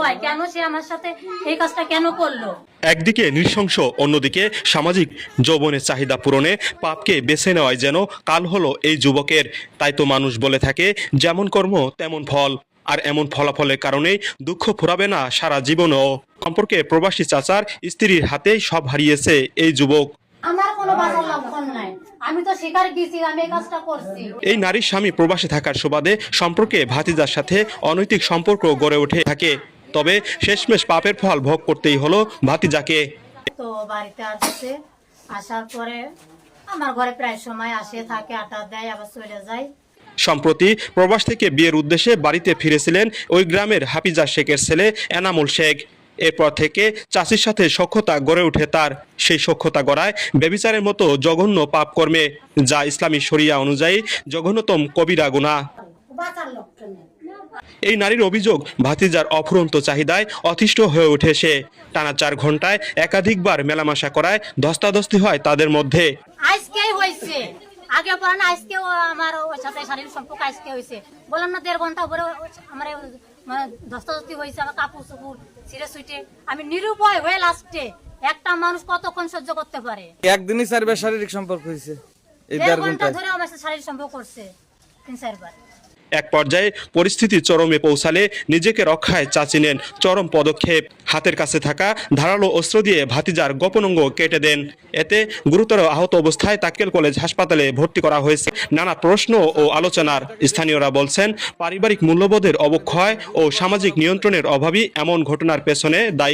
হয়, কেন সে আমার সাথে এই কাজটা কেন করলো? একদিকে নৃশংস, অন্যদিকে সামাজিক যৌবনের চাহিদা পূরণে পাপকে বেছে নেওয়াই যেন কাল হলো এই যুবকের। তাই তো মানুষ বলে থাকে, যেমন কর্ম তেমন ফল। আর এমন ফলাফলের কারণেই দুঃখ ফুরাবে না সারা জীবনও। সম্পর্কে প্রবাসী চাচার স্ত্রীর হাতেই সব হারিয়েছে এই যুবক। আমার কোনো বাঁচার লক্ষণ নাই, আমি তো স্বীকার দিয়েছি আমি এই কাজটা করছি। এই নারীর স্বামী প্রবাসে থাকার সুবাদে সম্পর্কে ভাতিজার সাথে অনৈতিক সম্পর্ক গড়ে উঠে থাকে। তবে শেষমেশ পাপের ফল ভোগ করতেই হলো ভাতিজাকে। তো বাড়িতে আসছে, আসার পরে আমার ঘরে প্রায় সময় আসে, থাকে, আটা দেয়, আবার চলে যায়। সম্প্রতি প্রবাস থেকে বিয়ের উদ্দেশ্যে বাড়িতে ফিরেছিলেন ওই গ্রামের হাফিজা শেখের ছেলে এনামুল শেখ। এরপর থেকে চাচির সাথে সখ্যতা গড়ে ওঠে তার। সেই সখ্যতা গড়ায় ব্যভিচারের মতো জঘন্য পাপ কর্মে, যা ইসলামী শরিয়া অনুযায়ী জঘন্যতম কবিরা গুনাহ। বাঁচার লক্ষণ নেই। এই নারীর অভিযোগ, ভাতিজার অফুরন্ত চাহিদায় অতিষ্ঠ হয়ে ওঠে সে। টানা 4 ঘন্টায় একাধিকবার মেলামেশা করায় ধস্তাধস্তি হয় তাদের মধ্যে। আজকেই হয়েছে, আগে পরে না, আজকেও আমার ওর সাথে শারীরিক সম্পর্ক আজকে হয়েছে। বললাম না 1.5 ঘন্টা পরে আমার মানে ধস্তাধস্তি হয়েছে, আমার কাপড় চুপুর ছিঁড়ে ছুটে। আমি নিরুপায় হয়ে লাস্টে, একটা মানুষ কতক্ষণ সহ্য করতে পারে? একদিনই 4 বার শারীরিক সম্পর্ক হয়েছে, এই 1.5 1.5 ঘন্টা ঘন্টায়। ধরে আমার সাথে শারীরিক সম্পর্ক করছে 3-4 বার। এক পর্যায়ে পরিস্থিতি চরমে পৌঁছালে নিজেকে রক্ষায় চাচি নেন চরম পদক্ষেপ। হাতের কাছে থাকা ধারালো অস্ত্র দিয়ে ভাতিজার গোপন অঙ্গ কেটে দেন। এতে গুরুতর আহত অবস্থায় তাক্কেল কলেজ হাসপাতালে ভর্তি করা হয়েছে। নানা প্রশ্ন ও আলোচনার। স্থানীয়রা বলছেন, পারিবারিক মূল্যবোধের অবক্ষয় ও সামাজিক নিয়ন্ত্রণের অভাবই এমন ঘটনার পেছনে দায়ী।